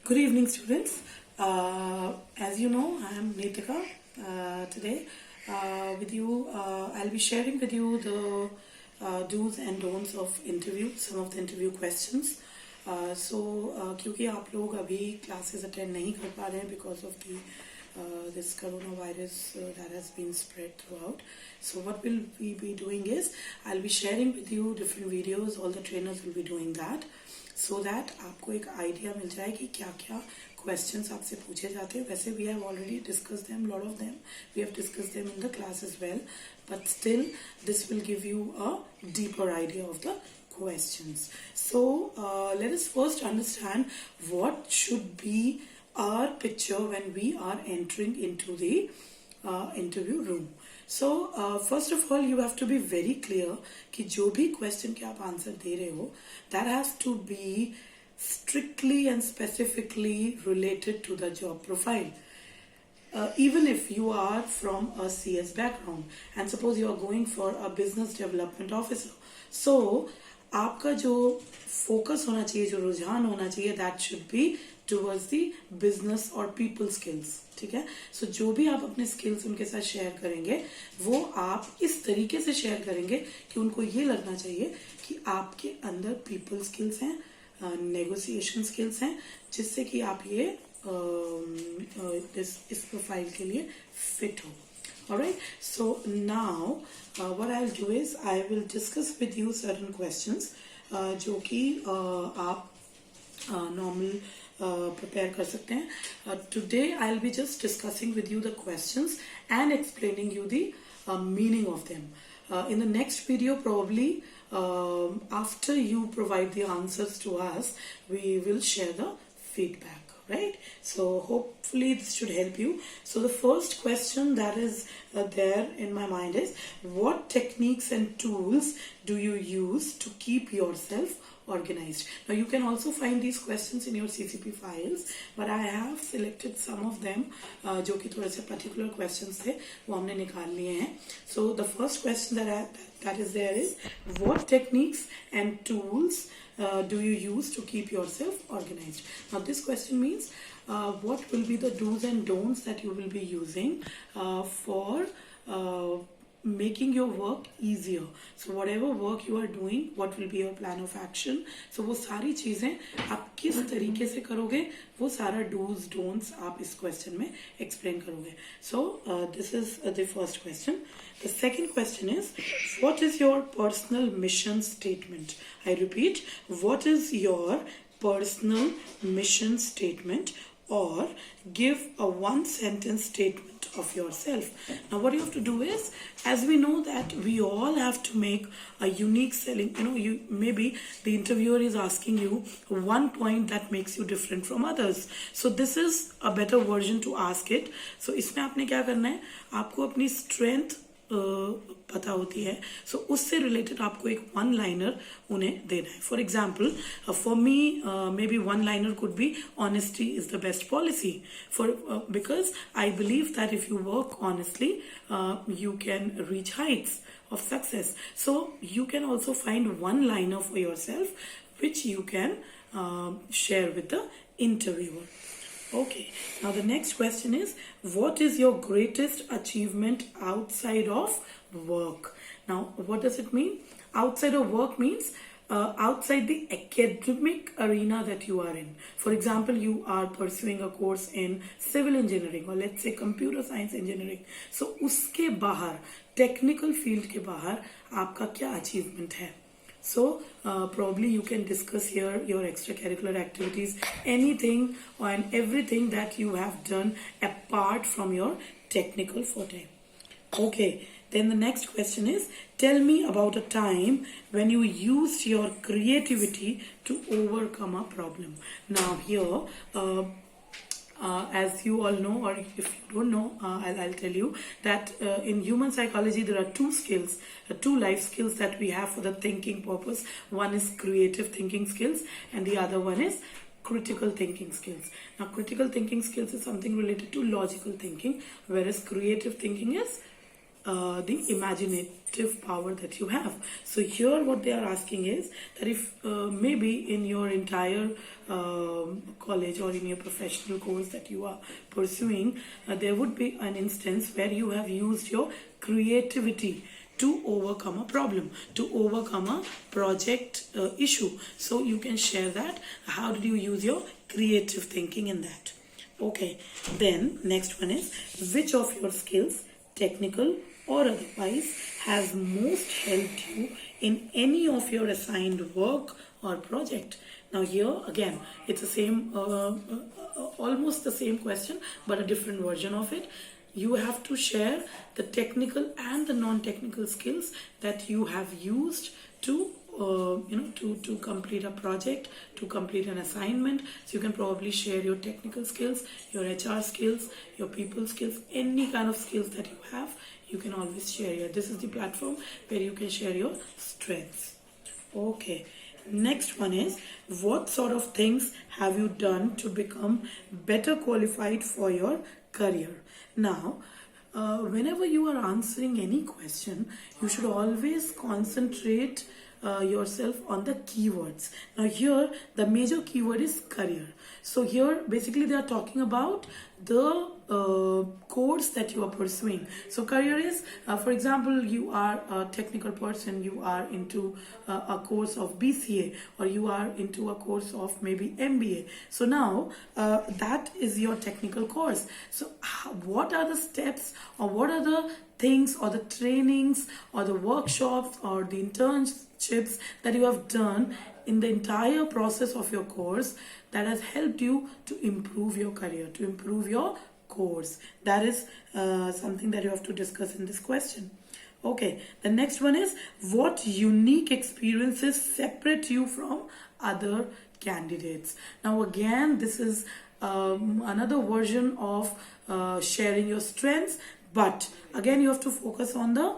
Good evening, students. As you know, I am Neetika. Today, with you, I'll be sharing with you the do's and don'ts of interview, some of the interview questions. क्योंकि आप लोग अभी classes attend नहीं कर पा रहे हैं because of the this coronavirus that has been spread throughout. So what will we be doing is I'll be sharing with you different videos. All the trainers will be doing that, so that आपको एक idea मिल जाए कि क्या क्या questions आपसे पूछे जाते हैं. वैसे we have already discussed them, lot of them. We have discussed them in the class as well. But still, this will give you a deeper idea of the questions. So let us first understand what should be our picture when we are entering into the interview room. So first of all, you have to be very clear कि जो भी question के आप answer दे रहे हो, that has to be strictly and specifically related to the job profile. Even if you are from a CS background and suppose you are going for a business development officer, so आपका जो focus होना चाहिए, जो रुझान होना चाहिए, that should be towards the business or people skills. ठीक है. So जो भी आप अपने skills उनके साथ share करेंगे, वो आप इस तरीके से share करेंगे कि उनको ये लगना चाहिए कि आपके अंदर people skills हैं, negotiation skills हैं, जिससे कि आप ये इस प्रोफाइल के लिए फिट हो. Alright, so now what I'll do is I will discuss with you certain questions जो कि आप normal prepare कर सकते हैं. Today I'll be just discussing with you the questions and explaining you the meaning of them. In the next video, probably after you provide the answers to us, we will share the feedback. Right? So hopefully this should help you. So the first question that is there in my mind is, what techniques and tools do you use to keep yourself organized? Now you can also find these questions in your CCP files, but I have selected some of them जो कि थोड़े से particular questions थे, वो हमने निकाल लिए हैं. So the first question that is there is, what techniques and tools do you use to keep yourself organized? Now this question means what will be the do's and don'ts that you will be using for making your work easier. So whatever work you are doing, what will be your plan of action? So वो सारी चीजें आप किस तरीके से करोगे, वो सारा do's don'ts आप इस question में explain करोगे. So this is the first question. The second question is, what is your personal mission statement? I repeat, what is your personal mission statement, or give a one sentence statement of yourself. Now what you have to do is, as we know that we all have to make a unique selling, maybe the interviewer is asking you one point that makes you different from others. So this is a better version to ask it. So इसमें आपने क्या करना है, आपको अपनी strength पता होती है, so उससे related आपको एक one liner उन्हें देना है. For example, for me, maybe one liner could be, honesty is the best policy. Because I believe that if you work honestly, you can reach heights of success. So you can also find one liner for yourself which you can share with the interviewer. Okay, now the next question is, what is your greatest achievement outside of work? Now what does it mean? Outside of work means outside the academic arena that you are in. For example, you are pursuing a course in civil engineering, or let's say computer science engineering. So उसके बाहर, technical field के बाहर आपका क्या achievement है? So probably you can discuss here your extracurricular activities, anything and everything that you have done apart from your technical forte. Okay, then the next question is, tell me about a time when you used your creativity to overcome a problem. Now here, as you all know, or if you don't know, I'll tell you that in human psychology there are two skills, two life skills that we have for the thinking purpose. One is creative thinking skills and the other one is critical thinking skills. Now critical thinking skills is something related to logical thinking, whereas creative thinking is the imaginative power that you have. So here what they are asking is that if maybe in your entire college or in your professional course that you are pursuing, there would be an instance where you have used your creativity to overcome a problem, to overcome a project issue. So you can share that. How did you use your creative thinking in that? Okay, then next one is, which of your skills, technical or otherwise, has most helped you in any of your assigned work or project? Now here again, it's the same, almost the same question, but a different version of it. You have to share the technical and the non-technical skills that you have used to to complete a project, to complete an assignment. So you can probably share your technical skills, your HR skills, your people skills, any kind of skills that you have, you can always share here. This is the platform where you can share your strengths. Okay, next one is, what sort of things have you done to become better qualified for your career? Now, whenever you are answering any question, you should always concentrate yourself on the keywords. Now here the major keyword is career. So here basically they are talking about the course that you are pursuing. So career is, for example, you are a technical person, you are into a course of BCA, or you are into a course of maybe MBA. So now that is your technical course. So what are the steps, or what are the things, or the trainings, or the workshops, or the internships that you have done in the entire process of your course that has helped you to improve your career, to improve your course? That is something that you have to discuss in this question. Okay, the next one is, what unique experiences separate you from other candidates? Now again, this is another version of sharing your strengths, but again you have to focus on the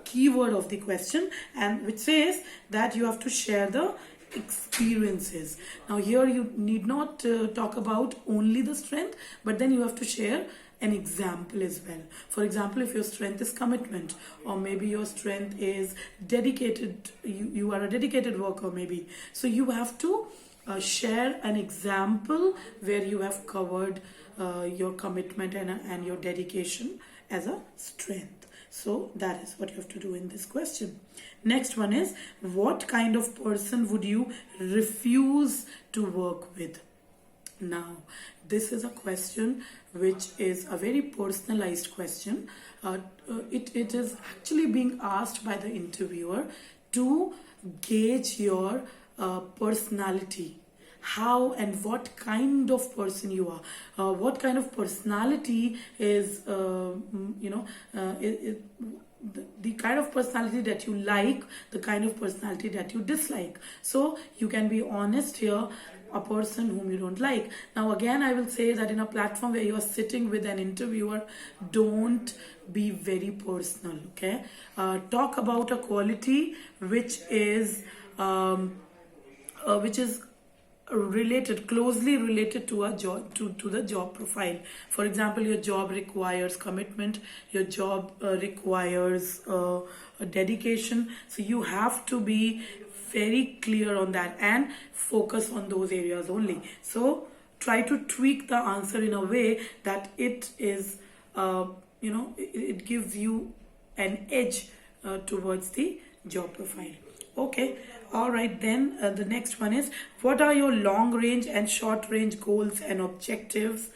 keyword of the question, and which says that you have to share the experiences. Now here you need not talk about only the strength, but then you have to share an example as well. For example, if your strength is commitment, or maybe your strength is dedicated, you are a dedicated worker maybe, so you have to share an example where you have covered your commitment and your dedication as a strength. So that is what you have to do in this question. Next one is, what kind of person would you refuse to work with? Now, this is a question which is a very personalized question. It is actually being asked by the interviewer to gauge your personality, how and what kind of person you are, what kind of personality is the kind of personality that you like, the kind of personality that you dislike. So you can be honest here, a person whom you don't like. Now again, I will say that in a platform where you are sitting with an interviewer, don't be very personal. Okay, talk about a quality which is closely related to a job, to the job profile. For example, your job requires commitment, your job requires a dedication. So you have to be very clear on that and focus on those areas only. So try to tweak the answer in a way that it is it gives you an edge towards the job profile. Okay, all right, then the next one is, what are your long range and short range goals and objectives?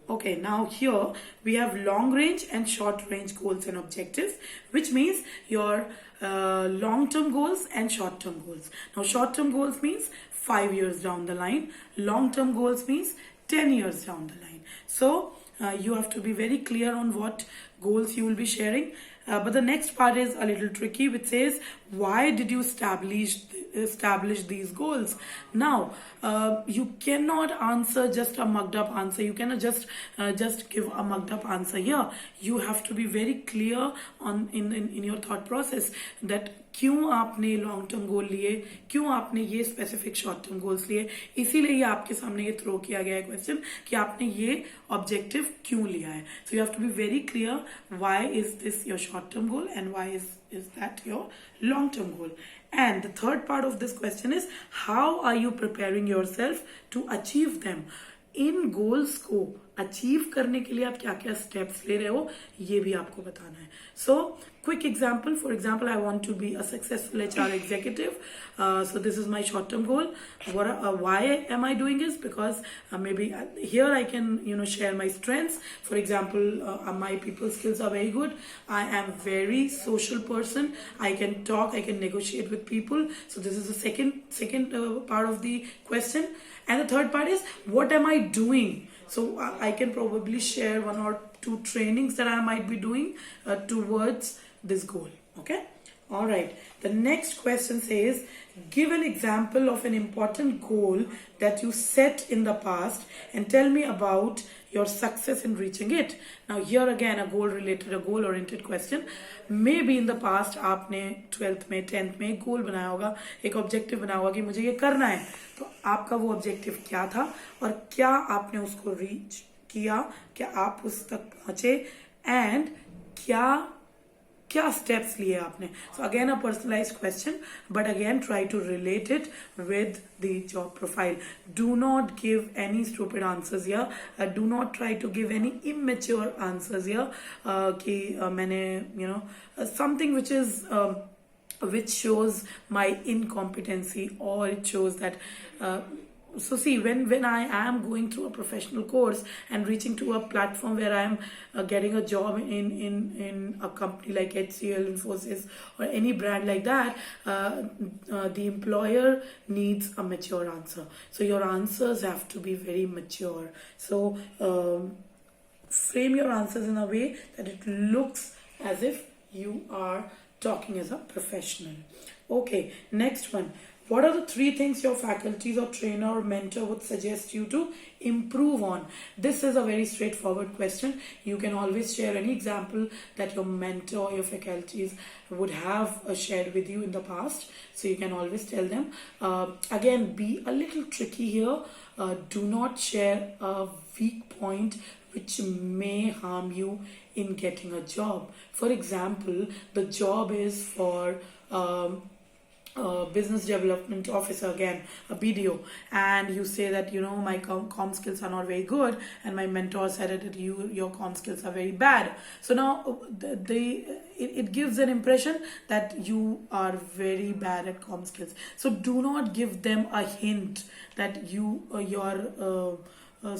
Okay, now here we have long range and short range goals and objectives, which means your long-term goals and short-term goals. Now short-term goals means 5 years down the line, long-term goals means 10 years down the line. So you have to be very clear on what goals you will be sharing. But the next part is a little tricky, which says, why did you establish these goals? Now you cannot answer just a mugged up answer. You cannot just give a mugged up answer here. You have to be very clear on in your thought process that क्यों आपने long term goal लिए, क्यों आपने ये specific short term goals लिए, इसीलिए ये आपके सामने ये थ्रो किया गया है क्वेश्चन कि आपने ये ऑब्जेक्टिव क्यों लिया है. So you have to be very clear why is this your short term goal and why is that your long term goal. And the third part of this question is how are you preparing yourself to achieve them. In goals को achieve करने के लिए आप क्या क्या steps ले रहे हो ये भी आपको बताना है. सो quick example, for example, I want to be a successful HR executive. So this is my short term goal. Why am I doing this? Because maybe here I can share my strengths. For example, my people skills are very good. I am very social person. I can talk, I can negotiate with people. So this is the second part of the question. And the third part is what am I doing? So I can probably share 1 or 2 trainings that I might be doing towards this goal. Okay, all right. The next question says give an example of an important goal that you set in the past and tell me about your success in reaching it. Now here again a goal oriented question. Maybe in the past आपने 12th में 10th में एक गोल बनाया होगा, एक objective बनाया होगा कि मुझे ये करना है. तो आपका वो ऑब्जेक्टिव क्या था और क्या आपने उसको रीच किया, क्या आप उस तक पहुंचे एंड क्या स्टेप्स लिए आपने. So again a personalized question but again try to relate it with the job profile. Do not give any stupid answers या do not try to give any immature answers या कि मैंने something which shows my incompetency, or it shows that so see, when I am going through a professional course and reaching to a platform where I am getting a job in a company like HCL, Infosys, or any brand like that, the employer needs a mature answer. So your answers have to be very mature. So frame your answers in a way that it looks as if you are talking as a professional. Okay, next one. What are the 3 things your faculties or trainer or mentor would suggest you to improve on? This is a very straightforward question. You can always share any example that your mentor or your faculties would have shared with you in the past. So you can always tell them. Again, be a little tricky here. Do not share a weak point which may harm you in getting a job. For example, the job is for business development officer, again a BDO, and you say that my com skills are not very good and my mentor said that your com skills are very bad. So now it gives an impression that you are very bad at com skills. So do not give them a hint that your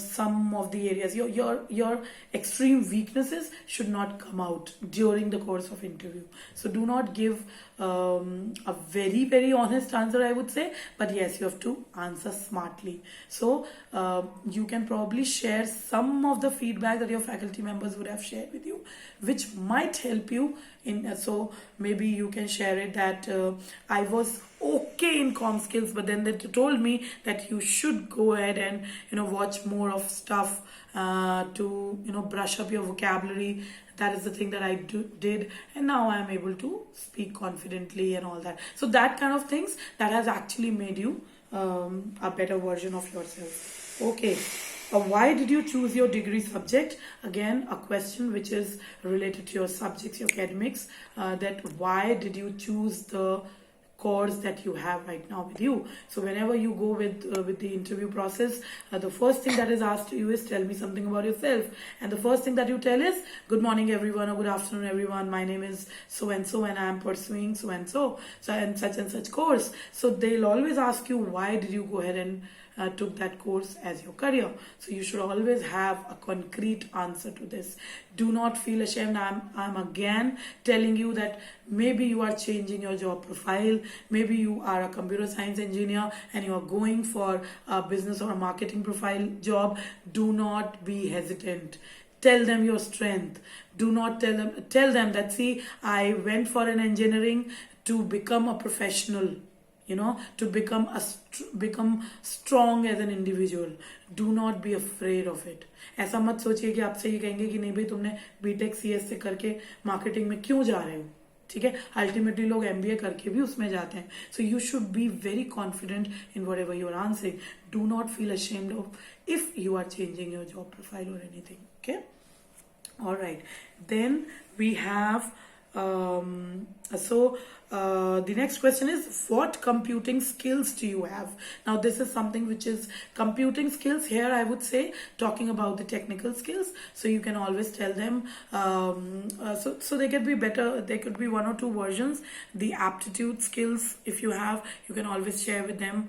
some of the areas, your extreme weaknesses should not come out during the course of interview. So do not give a very, very honest answer, I would say, but yes, you have to answer smartly. So you can probably share some of the feedback that your faculty members would have shared with you, which might help you in. So maybe you can share it that I was okay in com skills, but then they told me that you should go ahead and watch more of stuff to brush up your vocabulary. That is the thing that I did, and now I am able to speak confidently and all that. So that kind of things that has actually made you a better version of yourself. Okay. Why did you choose your degree subject? Again, a question which is related to your subjects, your academics. That why did you choose the course that you have right now with you? So whenever you go with the interview process, the first thing that is asked to you is tell me something about yourself, and the first thing that you tell is good morning everyone, or good afternoon everyone, my name is so and so and I am pursuing so and such course. So they'll always ask you why did you go ahead and took that course as your career. So you should always have a concrete answer to this. Do not feel ashamed. I'm again telling you that maybe you are changing your job profile. Maybe you are a computer science engineer and you are going for a business or a marketing profile job. Do not be hesitant. Tell them your strength. Do not tell them that, see, I went for an engineering to become a professional, to become strong as an individual. Do not be afraid of it. ऐसा मत सोचिए कि आपसे ये कहेंगे कि नहीं भाई तुमने बीटेक CS से करके मार्केटिंग में क्यों जा रहे हो. ठीक है, अल्टीमेटली लोग MBA करके भी उसमें जाते हैं. So you should be very confident in whatever you are answering. Do not feel ashamed of if you are changing your job profile or anything. Okay, all right, then we have the next question is, what computing skills do you have? Now this is something which is computing skills. Here I would say, talking about the technical skills, so you can always tell them, so they could be better, there could be one or two versions. The aptitude skills, if you have, you can always share with them.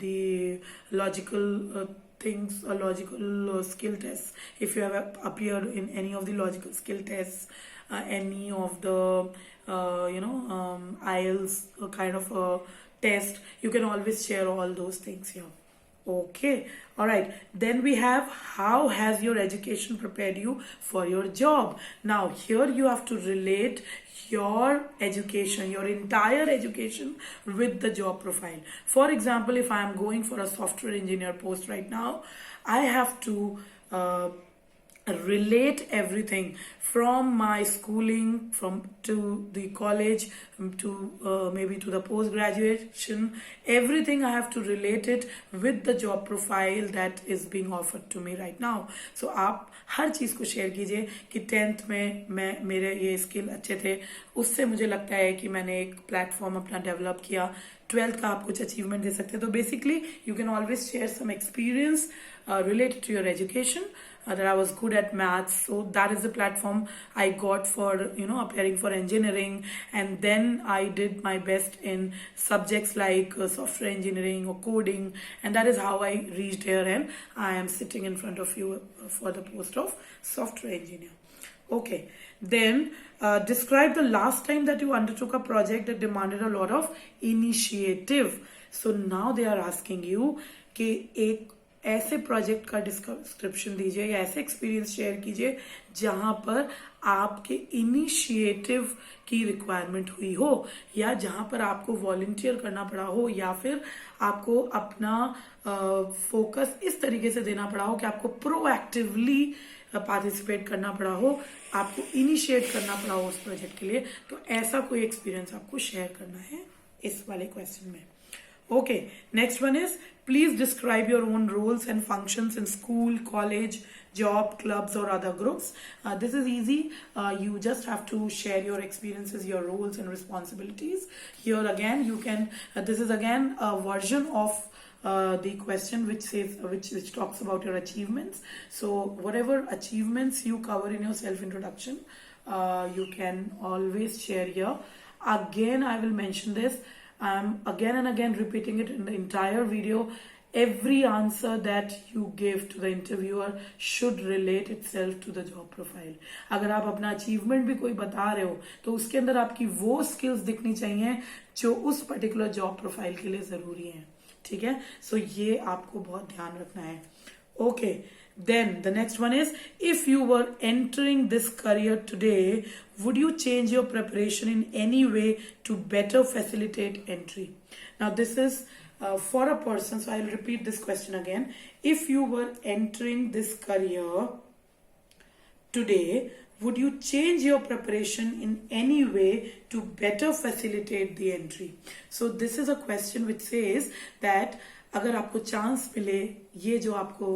The logical things, or logical skill tests, if you have appeared in any of the logical skill tests, any of the IELTS kind of test, you can always share all those things here. Okay, all right. Then we have, how has your education prepared you for your job? Now here you have to relate your education, your entire education, with the job profile. For example, if I am going for a software engineer post right now, I have to relate everything from my schooling, from to the college, to maybe to the post graduation. Everything I have to relate it with the job profile that is being offered to me right now. So आप हर चीज़ को share कीजिए कि 10th में मैं मेरे ये skill अच्छे थे, उससे मुझे लगता है कि मैंने एक प्लेटफॉर्म अपना डेवलप किया. 12th का आप कुछ अचीवमेंट दे सकते हैं. तो basically you can always share some experience related to your education, that I was good at maths, so that is the platform I got for appearing for engineering, and then I did my best in subjects like software engineering or coding, and that is how I reached here, and I am sitting in front of you for the post of software engineer. Okay, then describe the last time that you undertook a project that demanded a lot of initiative. So now they are asking you कि एक ऐसे project का description दीजिए या ऐसे experience share कीजिए जहां पर आपके इनिशिएटिव की रिक्वायरमेंट हुई हो, या जहां पर आपको वॉलंटियर करना पड़ा हो, या फिर आपको अपना फोकस इस तरीके से देना पड़ा हो कि आपको प्रोएक्टिवली पार्टिसिपेट करना पड़ा हो, आपको इनिशिएट करना पड़ा हो उस प्रोजेक्ट के लिए. तो ऐसा कोई एक्सपीरियंस आपको शेयर करना है इस वाले क्वेश्चन में. Okay, next one is, please describe your own roles and functions in school, college, job, clubs or other groups. This is easy. You just have to share your experiences, your roles and responsibilities. Here again, you can, this is again a version of the question which says, which talks about your achievements. So whatever achievements you cover in your self introduction, you can always share here. Again, I will mention this. I'm again and again repeating it in the entire video. Every answer that you give to the interviewer should relate itself to the job profile. अगर आप अपना achievement भी कोई बता रहे हो तो उसके अंदर आपकी वो स्किल्स दिखनी चाहिए जो उस पर्टिकुलर जॉब प्रोफाइल के लिए जरूरी है. ठीक है, सो ये आपको बहुत ध्यान रखना है. Okay, then the next one is, if you were entering this career today, would you change your preparation in any way to better facilitate entry? Now this is for a person, so I'll repeat this question again. If you were entering this career today, would you change your preparation in any way to better facilitate the entry? So this is a question which says that अगर आपको chance मिले, ये जो आपको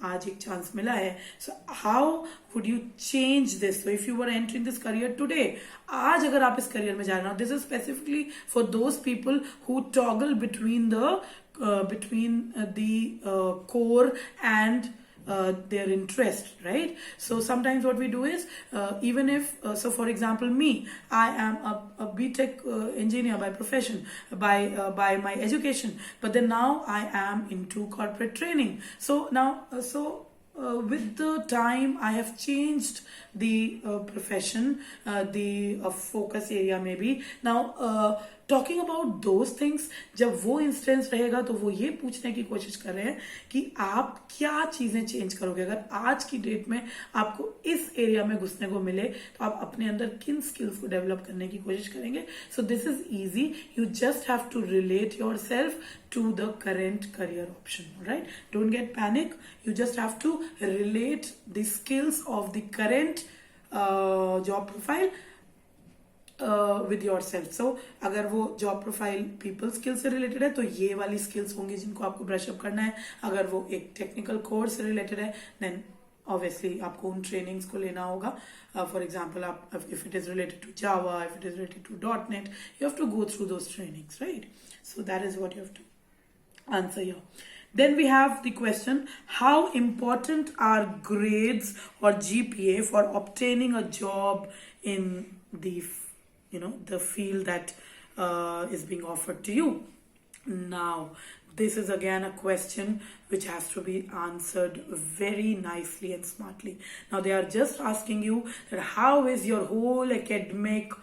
आज एक chance मिला है, so how would you change this? So if you were entering this career today, आज अगर आप इस करियर में जा रहे हो, this is specifically for those people who toggle between the core and their interest, right? So sometimes what we do is, even if so for example me, I am a BTech engineer by profession, by my education, but then now I am into corporate training. So now with the time I have changed the profession, the focus area maybe. Now talking about those things, जब वो instance रहेगा तो वो ये पूछने की कोशिश कर रहे हैं कि आप क्या चीजें चेंज करोगे. अगर आज की डेट में आपको इस एरिया में घुसने को मिले तो आप अपने अंदर किन स्किल्स को डेवलप करने की कोशिश करेंगे. So this is easy. You just have to relate yourself to the current career option, right? Don't get panic. You just have to relate the skills of the current job profile with yourself. सो अगर वो job profile people skill से related है तो ये वाली skills होंगी जिनको आपको ब्रश अप करना है. अगर वो एक टेक्निकल कोर्स से रिलेटेड है देन ऑब्वियसली आपको उन ट्रेनिंग्स को लेना होगा. फॉर एग्जाम्पल आप if it is related to Java, if it is related to .NET, you have to go through those trainings, right? So that is what you have to answer here. Then we have the question, how important are grades or GPA for obtaining a job in the the field that is being offered to you? Now this is again a question which has to be answered very nicely and smartly. Now they are just asking you that how is your whole academic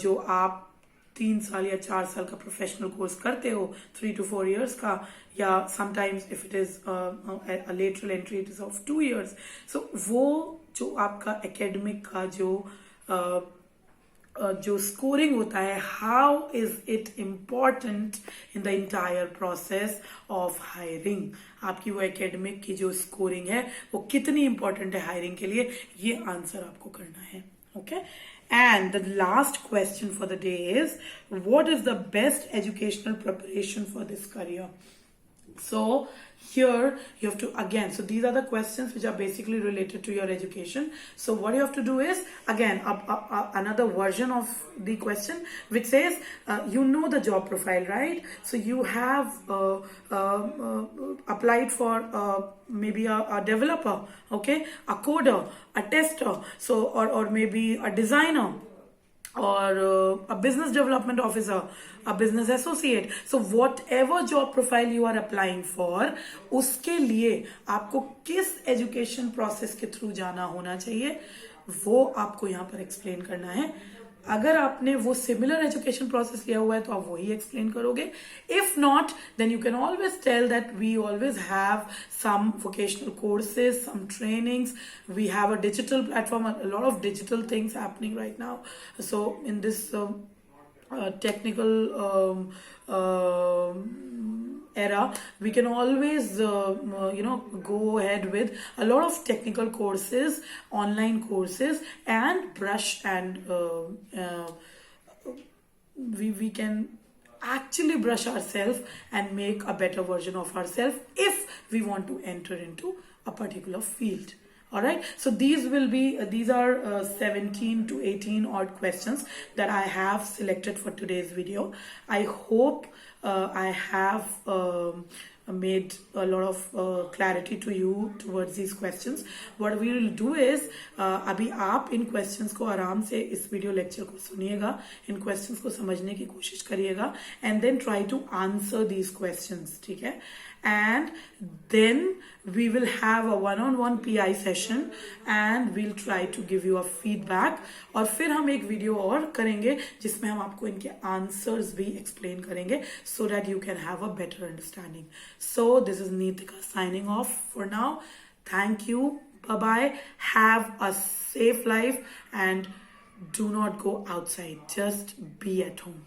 जो आप 3 साल या 4 साल का professional course करते हो 3 to 4 years का, या sometimes if it is a lateral entry it is of 2 years. So वो जो आपका एकेडमिक का जो स्कोरिंग होता है, how is it important in the entire process of hiring. आपकी वो एकेडमिक की जो स्कोरिंग है वो कितनी इंपॉर्टेंट है हायरिंग के लिए, ये आंसर आपको करना है. Okay. And the last question for the day is, what is the best educational preparation for this career? So here you have to, again, so these are the questions which are basically related to your education. So what you have to do is, again, another version of the question which says, you know the job profile, right? So you have applied for maybe a developer, okay, a coder, a tester, so or maybe a designer, or a business development officer, a business associate. So whatever job profile you are applying for, उसके लिए आपको किस education process के through जाना होना चाहिए वो आपको यहाँ पर एक्सप्लेन करना है. अगर आपने वो सिमिलर एजुकेशन प्रोसेस लिया हुआ है तो आप वही एक्सप्लेन करोगे. If not then you can always tell that we always have some vocational courses, some trainings, we have a digital platform, a lot of digital things happening right now. So in this technical era, we can always go ahead with a lot of technical courses, online courses, and brush and we can actually brush ourselves and make a better version of ourselves if we want to enter into a particular field. All right, so these are 17 to 18 odd questions that I have selected for today's video. I hope I have made a lot of clarity to you towards these questions. What we will do is, अभी आप इन questions को आराम से इस video lecture को सुनिएगा, इन questions को समझने की कोशिश करिएगा, and then try to answer these questions, ठीक है? And then we will have a one-on-one PI session and we'll try to give you a feedback. और फिर हम एक वीडियो और करेंगे जिसमें हम आपको इनके आंसर्स भी एक्सप्लेन करेंगे so that you can have a better understanding. So this is Neetika signing off for now. Thank you. Bye-bye. Have a safe life and do not go outside. Just be at home.